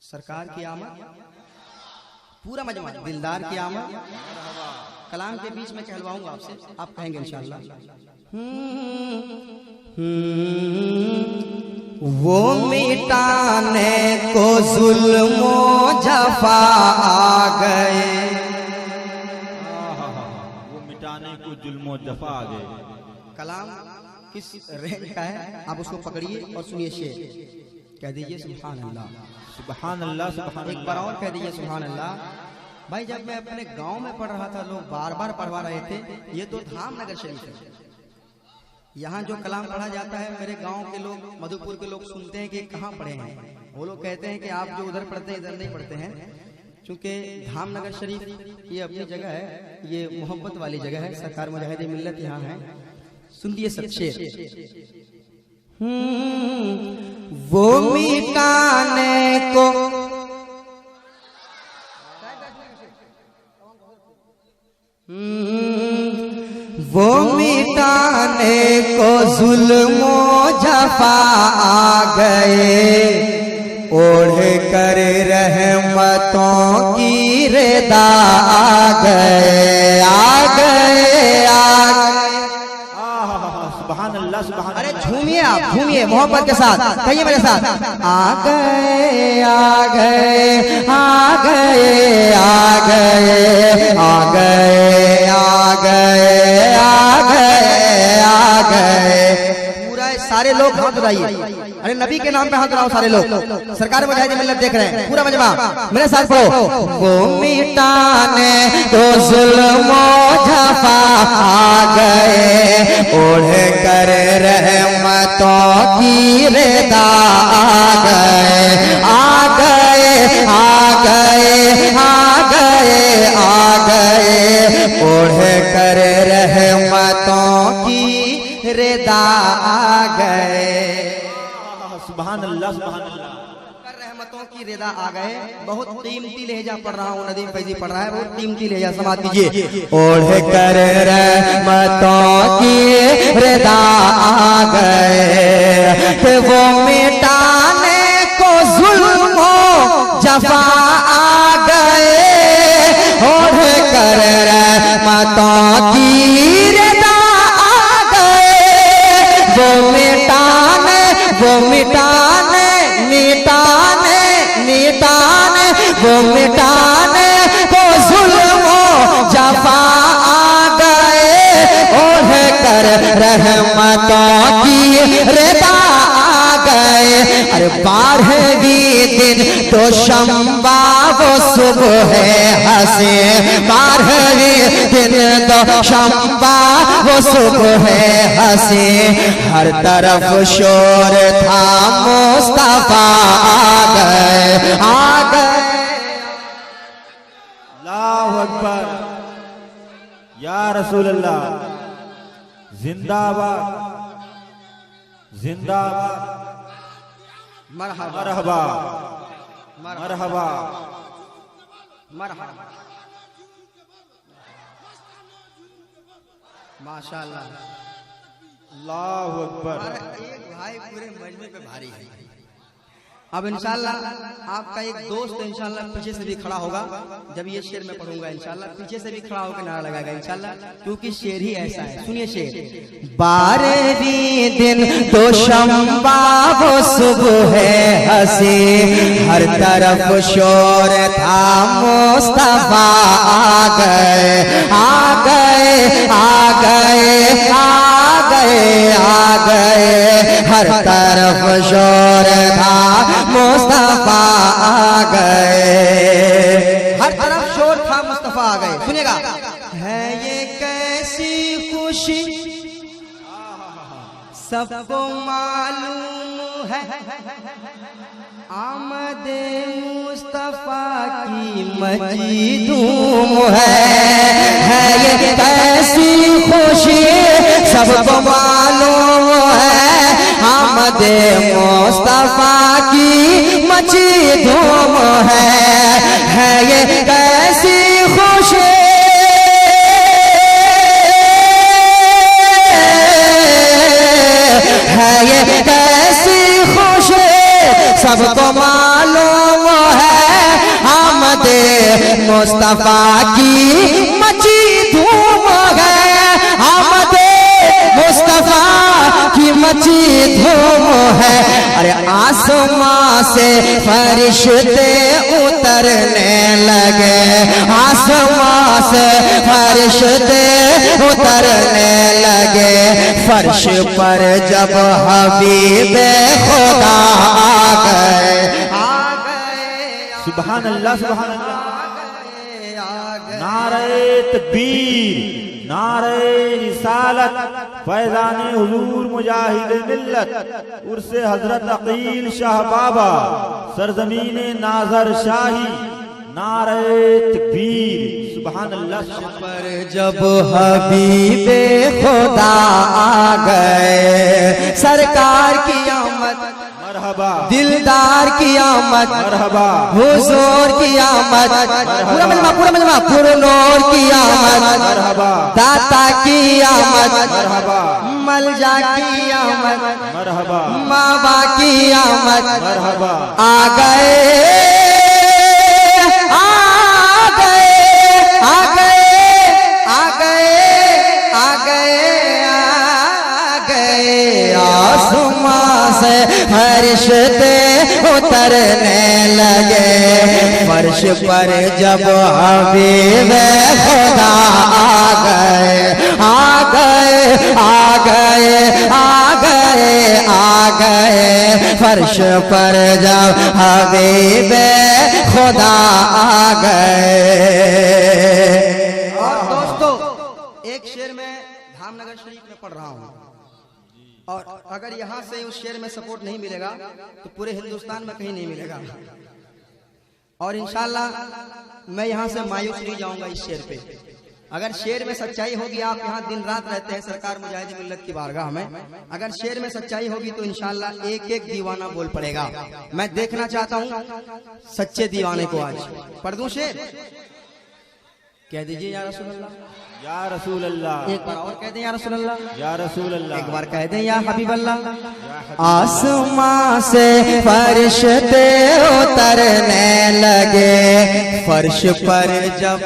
सरकार की आमद, पूरा मजमा दिलदार की आमद। कलाम के बीच में कहलवाऊंगा आपसे, आप कहेंगे इंशाअल्लाह। वो मिटाने को जुल्मो जफा आ गए, वो मिटाने को जुल्मो जफा आ गए। कलाम किस रेंज का है आप उसको पकड़िए और सुनिए शेर। कह दीजिए सुभान अल्लाह, सुभान अल्लाह, सुभान एक बार और कह दीजिए सुभान अल्लाह। भाई जब मैं अपने गांव में पढ़ रहा था, लोग बार बार पढ़वा रहे थे। ये तो धामनगर शरीफ है, यहाँ जो कलाम पढ़ा जाता है मेरे गांव के लोग, मधुपुर के लोग सुनते हैं कि कहाँ पढ़े हैं। वो लोग कहते हैं कि आप जो उधर पढ़ते हैं इधर नहीं पढ़ते हैं, क्योंकि धामनगर शरीफ ये अपनी जगह है, ये मोहब्बत वाली जगह है। सरकार मुजाहिद मिल्लत यहाँ है। सुनिए सब शेर। वो मिटाने को वो मिटाने को जुल्मो जफा आ गए, ओढ़ कर रहमतों की रेदा आ गए, आ गए, आ गए। सुभान अल्लाह, सुभान अरे अल्लाह। झूमिए, आप झूमिए मोहब्बत के साथ, कहिए मेरे साथ। आ गए, आ गए, आ गए, आ गए, आ गए, आ गए, आ गए, आ गए। पूरा सारे लोग हाथ उठाइए, अरे नबी के नाम पे हाथ उठाओ सारे लोग। सरकार मुजाहिद मिल्लत देख रहे हैं, पूरा मजमा मेरे साथ पढ़ो। वो मिटाने को जुल्मो जफा आ गए, ओढ़ कर रहमतों की रेदा आ गए, आ गए, आ गए, आ गए, आ गए, ओढ़ कर रहमतों की रेदा आ गए। सुभान अल्लाह, सुभान अल्लाह। रहमतों की रेदा आ गए। बहुत कीमती लहजा पढ़ रहा हूँ, नदीम फैजी पढ़ रहा है, बहुत कीमती लहजा समाज कीजिए। ओढ़ कर रहमतों की रेदा आ गए, वो मिटाने को जुल्मो जफा आ गए, ओढ़ कर रहमतों की रेदा आ गए, वो मिटाने, वो मिटाने, मिटाने, मिटाने, वो मिटाने को जुल्मो जफा आ गए, ओढ़ कर रहमतों की रेदा आ गए। अरे 12वीं दिन तो शम्बा वो सुबह हंसे, 12वीं दिन तो शम्बा वो सुबह हंसे, हर तरफ शोर था मुस्तफा आ गए, आ गए। अल्लाहु अकबर, या रसूल अल्लाह, जिंदाबाद, जिंदाबाद, मरहबा, मरहबा, मरहबा। मरहबा, माशाअल्लाह। अल्लाहु अकबर। एक भाई पूरे मजमे पे भारी है। अब इंशाल्लाह आपका एक दोस्त इंशाल्लाह पीछे से भी खड़ा होगा, जब ये शेर मैं पढ़ूंगा इंशाल्लाह पीछे से भी खड़ा होकर नारा लगाएगा इंशाल्लाह, क्योंकि शेर ही ऐसा है। सुनिए शेर। 12वीं दिन तो शम्बा वो सुबह हंसी, हर तरफ शोर था मुस्तफा आ गए, आ गए, आ गए, आ गए, आ गए, हर तरफ शोर था मुस्तफा आ गए, हर तरफ शोर था मुस्तफा आ गए। सुनिएगा। है ये कैसी खुशी सबको मालूम है, आमद मुस्तफा की मची धूम है ये कैसी खुशी सबको मालूम है, आमद मुस्तफा की मची धूम है ये कैसी खुशी है, ये कैसी खुशी सबको मालूम है आमदे मुस्तफा की मची धूम है, आमदे मुस्तफा की मची धूम है। अरे आसमां से फरिश्ते उतरने लगे, आसमां से फरिश्ते उतरने लगे, फर्श पर जब हबीबे खुदा आ गए, सुभान अल्लाह सुभान अल्लाह। नारे तकबीर, नारे रिसालत, फैज़ाने हुजूर मुजाहिद मिल्लत, उर्से हजरत अकील शाह बाबा, सरजमीने नाजर शाही, नारे तकबीर, सुभान अल्लाह। पर जब हबीबे खुदा आ गए, सरकार की आमद, मरहबा, दिलदार की आमद, मरहबा, हुजूर की आमद, पूरा मजमा पुरनूर की आमद, मरहबा, दाता की आमद, मरहबा, मलजा की आमद, मरहबा, मावा की आमद, मरहबा, आ गए आ गए आ गए आ गए आ गए आ गए, आसमां से फरिश्ते उतरने लगे, फर्श पर जब हबीबे खुदा आ गए आ गए आ गए आ गए आ गए, फर्श पर जब हबीबे खुदा आ गए। और दोस्तों एक शेर में धामनगर शरीफ में पढ़ रहा हूँ, और अगर यहाँ से उस शेर में सपोर्ट नहीं मिलेगा तो पूरे हिंदुस्तान में कहीं नहीं मिलेगा। और इंशाल्लाह मैं यहाँ से मायूस नहीं जाऊंगा इस शेर पे। अगर शेर में सच्चाई होगी, आप यहाँ दिन रात रहते हैं सरकार मुजाहिद मिल्लत की बारगाह में, अगर शेर में सच्चाई होगी तो इंशाल्लाह एक एक दीवाना बोल पड़ेगा। मैं देखना चाहता हूँ सच्चे दीवाने को। आज पढ़ दूं शेर, कह दीजिए या रसूल अल्लाह, या रसूल अल्लाह, एक बार और कह दें या रसूल अल्लाह, या रसूल अल्लाह, एक बार कह दें या हबीब अल्लाह। आसमां से फरिश्ते उतरने लगे, फर्श पर जब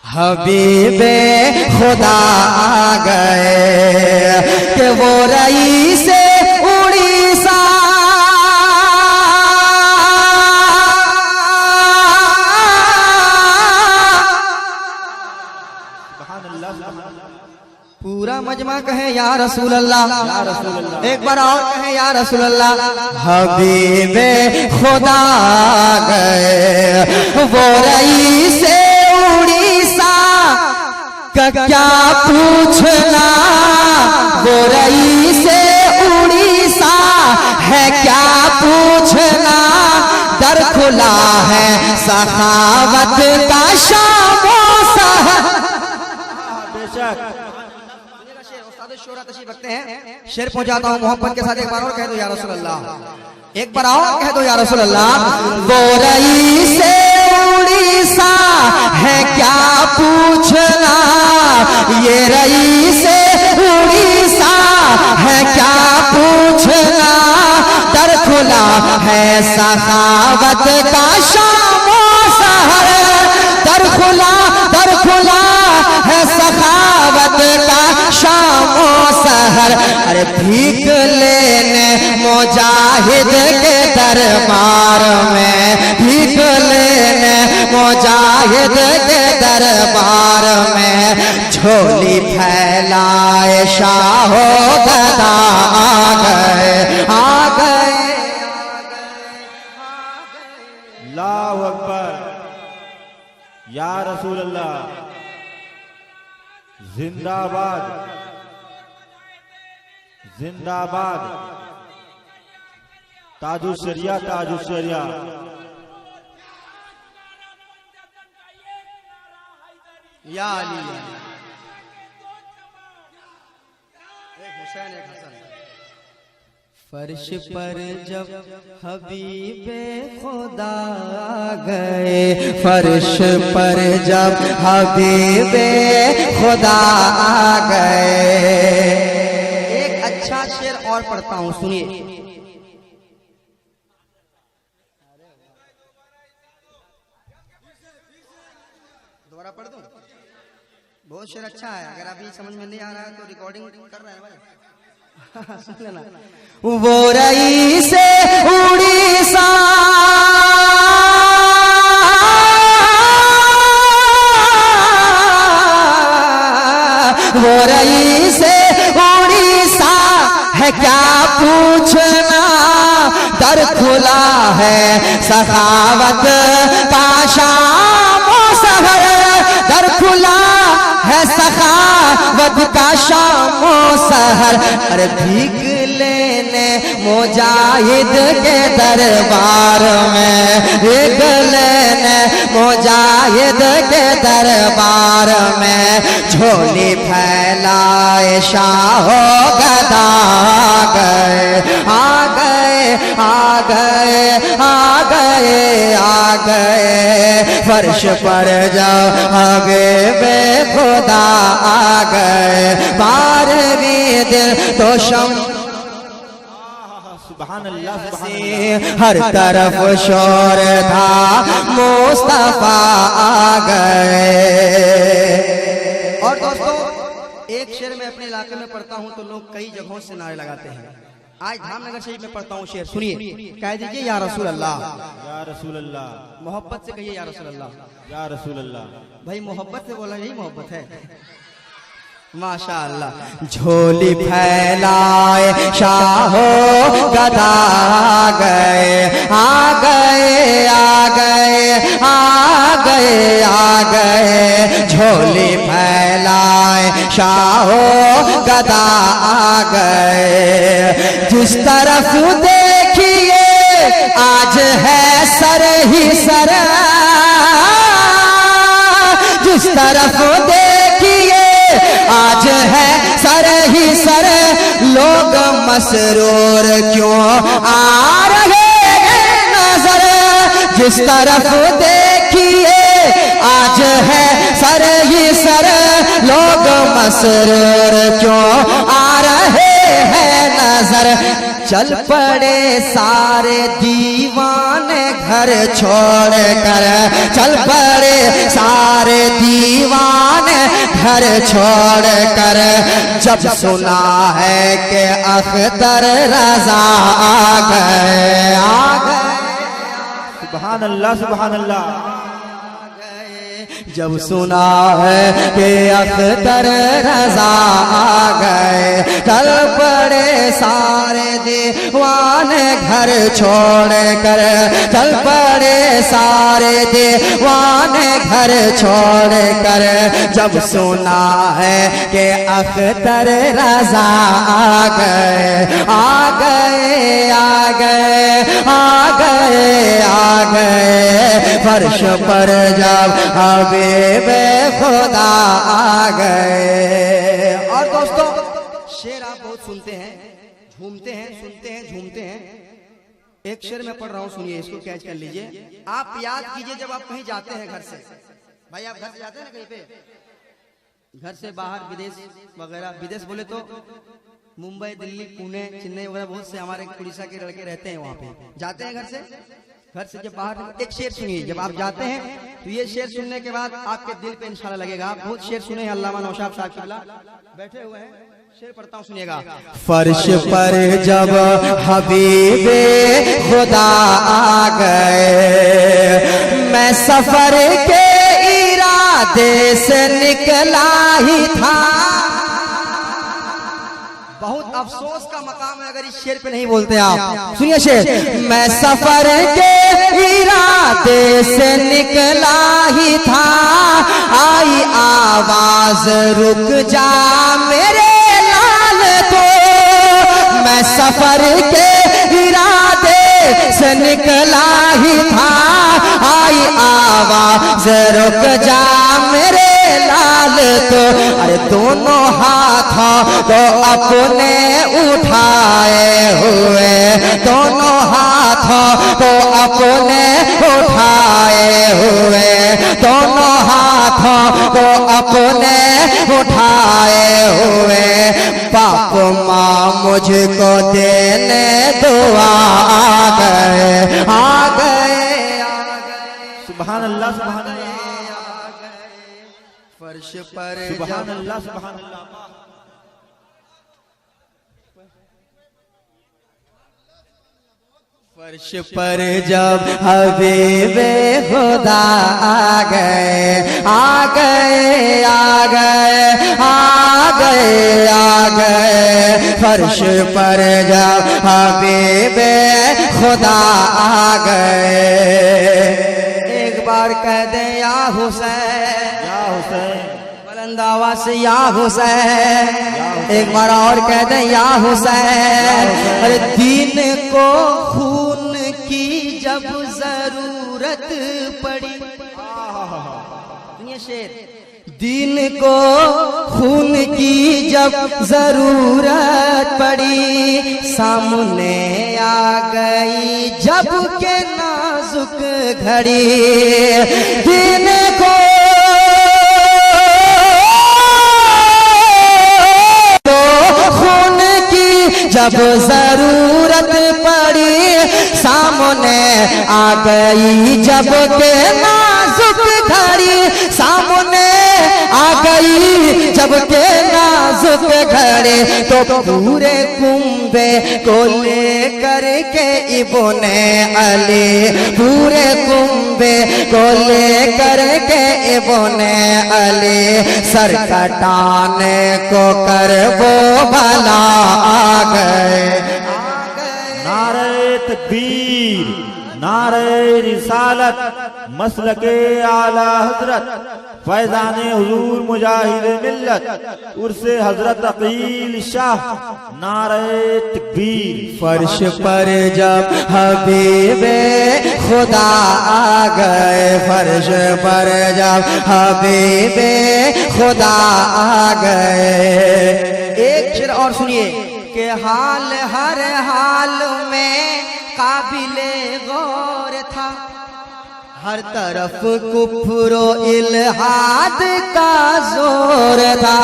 हबीबे खुदा आ गए, कि वो रईस उड़ीसा पूरा मजमा कहे या रसूल अल्लाह, एक बार और कहे या रसूल अल्लाह। हबीबे खुदा आ गए, वो रईस उड़ीसा का क्या पूछना, वो रईस उड़ीसा है क्या पूछना, दर खुला है सखावत का शामो सहर। बेशक शोरा तशरीफ रखते हैं, शेर पहुंचाता हूँ मोहब्बत के साथ। एक बार और कह दो या रसूल अल्लाह, एक बार और कह दो या रसूल अल्लाह। वो रईस उड़ीसा है क्या पूछना, ये रईस उड़ीसा है क्या पूछना, दर खुला है सखावत का शामो सहर, दर खुला है सखावत का शामो सहर। अरे भीख लेने मुजाहिद के दरबार में, भीख लेने मुजाहिद के दरबार में, झोली फैलाए शाहो गदा आ गए आ गए। अल्लाहु अकबर, या रसूल अल्लाह, जिंदाबाद जिंदाबाद, ताजुल शरिया ताजुल शरिया। या अली, एक हुसैन एक हसन। फर्श पर जब हबीबे खुदा गए, फर्श पर जब हबीबे खुदा आ गए। एक अच्छा शेर और पढ़ता हूँ, सुनिए। पढ़ दूं? बहुत शेर अच्छा है, अगर अभी समझ में नहीं आ रहा है तो रिकॉर्डिंग कर रहा है भाई। सुन लेना। वो रई से उड़ीसा वो रई से उड़ीसा है क्या पूछना, दर खुला है सखावत का शामो सहर, दर खुला है सखावत का शामो सहर। अरे भीख लेने मुजाहिद के दरबार में, भीख लेने मुजाहिद के दरबार में, झोली फैलाए शाहो गदा गए, आ गए आ गए आ गए आ गए, फर्श पर जाओ आगे बेखुदा आ गए, बारहवीं दिल तो शम सुभान अल्लाह सुभान अल्लाह। हर तरफ शोर था मुस्तफा आ गए। और दोस्तों एक शेर में अपने इलाके में पढ़ता हूँ तो लोग कई जगहों से नारे लगाते हैं। आज धामनगर शरीफ में पढ़ता हूँ शेर, सुनिए। कह दीजिए या रसूल अल्लाह, या रसूल अल्लाह, मोहब्बत से कहिए या रसूल अल्लाह। या रसूल अल्लाह। भाई मोहब्बत से बोला, यही मोहब्बत है। माशाअल्लाह। झोली फैलाए शाहो गदा गए, आ गए आ गए आ गए आ गए, झोली फैलाए शाहो गदा आ गए। जिस तरफ देखिए आज है सर ही सर, जिस तरफ देखिए आज है सर ही सर, लोग मसरूर क्यों आ रहे हैं नजर, जिस तरफ देखिए आज है सर ही सर, लोग मसरूर क्यों आ रहे हैं नजर। चल पड़े सारे दीवाने घर छोड़ कर, चल पड़े सारे दीवाने घर छोड़ कर, जब सुना है कि अख्तर रजा आ गए, आ गए। सुभान अल्लाह सुभान अल्लाह। जब सुना है कि अख्तर रजा आ गए, चल पड़े सारे दीवाने घर छोड़ कर, चल पड़े सारे दीवाने घर छोड़ कर, जब सुना है कि अख्तर रजा आ गए, आ गए आ गए आ गए आ गए, फर्श पर जब अभी बेखुदा आ गए। और दोस्तों शेर आप बहुत सुनते हैं, झूमते हैं, सुनते हैं, झूमते हैं। एक शेर मैं पढ़ रहा हूँ, सुनिए, इसको कैच कर लीजिए। आप याद कीजिए जब आप कहीं जाते हैं घर से, भाई आप घर से जाते हैं ना कहीं पे, घर से बाहर विदेश वगैरह, विदेश बोले तो मुंबई, दिल्ली, पुणे, चेन्नई वगैरह, बहुत से हमारे उड़ीसा के लड़के रहते हैं वहाँ पे, जाते हैं घर से। घर से जब बाहर, एक शेर सुनिए, जब आप जाते हैं तो ये शेर सुनने के बाद आपके दिल पे इंशाल्लाह लगेगा। आप बहुत शेर सुने हैं, अल्लामा नौशाद साहब किबला बैठे हुए हैं, शेर पढ़ता हूँ, सुनिएगा। फर्श पर जब हबीबे खुदा आ गए, मैं सफर के इरादे से निकला ही था। बहुत अफसोस का मकाम है अगर इस शेर पे नहीं बोलते आप। सुनिए शेर। मैं सफर के इरादे से निकला ही था, आई आवाज रुक जा मेरे लाल तो। मैं सफर के इरादे से निकला ही था, आई आवाज रुक जा मेरे लाल तो। अरे दोनों हाथों को अपने उठाए हुए, दोनों हाथों को अपने उठाए हुए, दोनों हाथों को अपने उठाए हुए, बाप माँ मुझको देने दुआ आ गए, आ गए। सुभान अल्लाह सुभान अल्लाह। फर्श पर सुभान अल्लाह सुभान अल्लाह। फर्श पर जब हबीबे खुदा आ गए आ गए आ गए आ गए आ गए। फर्श पर जब हबीबे खुदा आ गए। एक बार कह दे या हुसैन, या हुसैन, बुलंद आवाज से या हुसैन। एक बार और कह दे या हुसैन। अरे दीन को खून की जब जरूरत पड़ी, सुनिए शेर, दीन को खून की जब जरूरत पड़ी, सामने आ गई जब के नाजुक घड़ी। दीन को खून की जब जरूरत पड़ी, सामने आ गई जब के नाजुक घड़ी। सामने आ गई जब के नाजुक घड़ी, तो पूरे कुंबे को लेकर के इब्ने अली, पूरे कुंबे को लेकर के इब्ने अली, सर कटाने को कर वो भला आ गए। नारे तकबीर, नारे रिसालत, मसलके आला हजरत, फैजाने हुजूर मुजाहिद मिल्लत, उर्से हजरत अकील शाह, नारे तकबीर। फर्श पर जब हबीबे खुदा आ गए, फर्श पर जब हबीबे खुदा आ गए। एक शेर और सुनिए कि हाल हर हाल में काबिले गौर था, हर तरफ कुफ्रो इल्हाद का जोर था।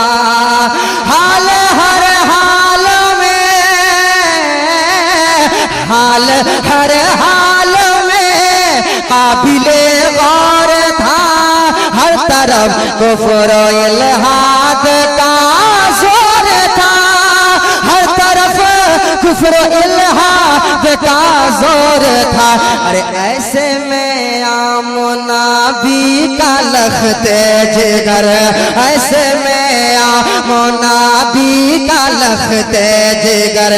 हाल हर हाल में, हाल हर हाल में काबिले गौर था, हर तरफ कुफ्रो इल्हाद का जोर था, हर तरफ कुफ्र इल्हाद का जोर था। अरे ऐसे में आमना भी का लखते जिगर, ऐसे में आमना भी का लखते जिगर,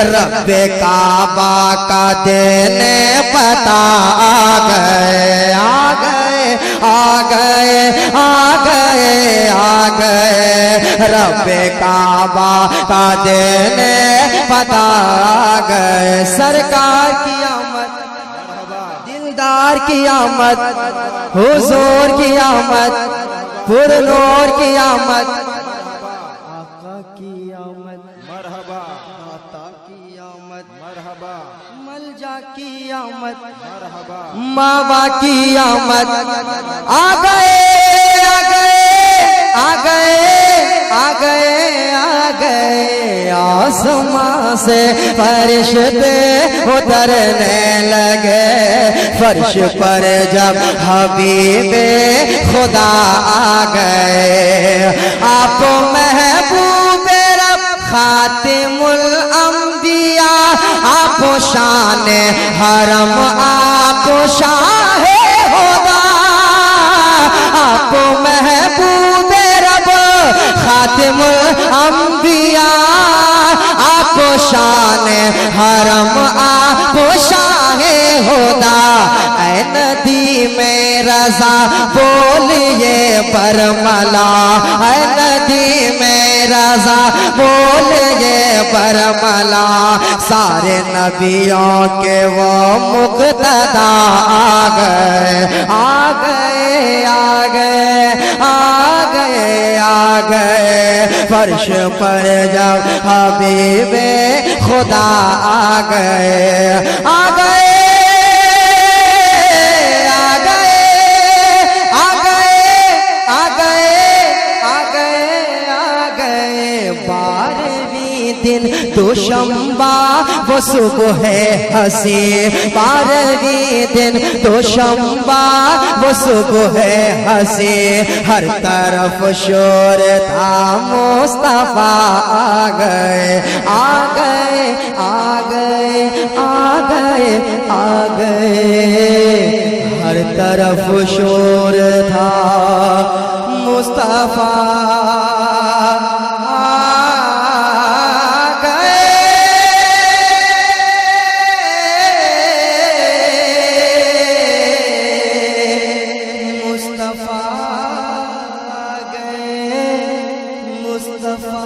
रब्बे काबा का देने पता आ गए आ गए आ गए आ गए आ गए। रब्बे काबा का देने पता आ गए। सरकार की आमद, दिलदार की आमद, हुजूर की आमद, पुरनूर की आमद, आका की आमद, मरहबा, माता की आमद, मरहबा, मलजा की आमद, मरहबा, मावा की आमद। आ गए आ गए आ गए आ गए आ गए। आसमां से फरिश्ते उतरने लगे, फर्श पर जब हबीबे खुदा आ गए। आप महबूबे रब खातिमुल अंबिया, आप शान हरम, आप शाहे खुदा, आप महबूबे रब खातिमुल अंबिया, आप शान हरम, आप शाहे खुदा। ऐ नदी में रजा बोलिए बरमला, ऐ नदी में रजा बोलिए बरमला। सारे नबियों के वो मुक्तदा आ गए आ गए आ गए आ गए आ गए। फर्श पर जब हबीबे खुदा आ गए आ गए आ गए आ गए आ गए आ गए आ गए। 12वें दिन दोषा दोशंबा वो सुबह है हंसी 12वें दिन दोशंबा वो सुबह है हंसी हर तरफ शोर था मुस्तफा आ गए आ गए आ गए आ गए आ गए हर तरफ शोर था मुस्तफा मुस्तफा